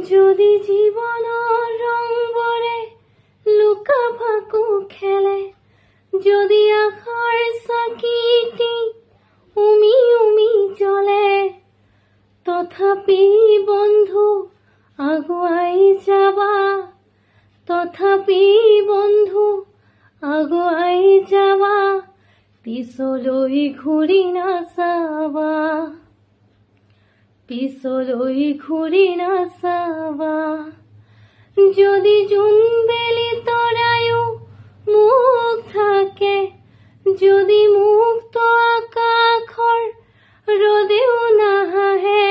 যদি জীবনৰ ৰংবোৰে লুকা ভাকু খেলে, যদি আশাৰ চাকিটি উমি উমি জ্বলে, তথাপি বন্ধু আগুৱাই যাবা, তথাপি বন্ধু আগুৱাই যাবা, পিছলৈ ঘূৰি নাচাবা, পিছলৈ ঘূৰি নাচাবা। যদি জোনবেলি তৰায়ো মুখ থাকে, যদি মুক্ত আকাশৰ ৰদেও নাহাহে,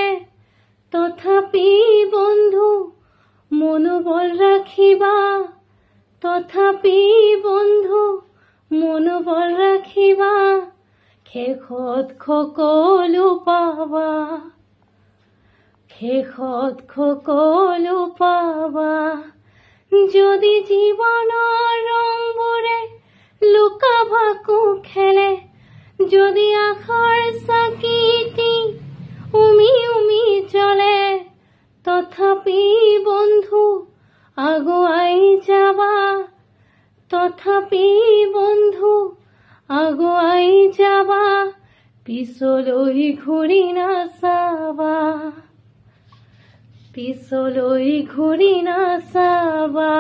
তথাপি বন্ধু মনোবল ৰাখিবা, তথাপি বন্ধু মনোবল ৰাখিবা, শেষত সকলো পাবা, শেষত সকলো পাবা। যদি জীৱনৰ ৰংবোৰে লুকা ভাকু খেলে, যদি আশাৰ চাকিটি উমি উমি জ্বলে, তথাপি বন্ধু আগুৱাই যাবা, তথাপি বন্ধু আগুৱাই যাবা, পিছলৈ ঘূৰি নাচাবা, পিছলৈ ঘূৰি নাচাবা।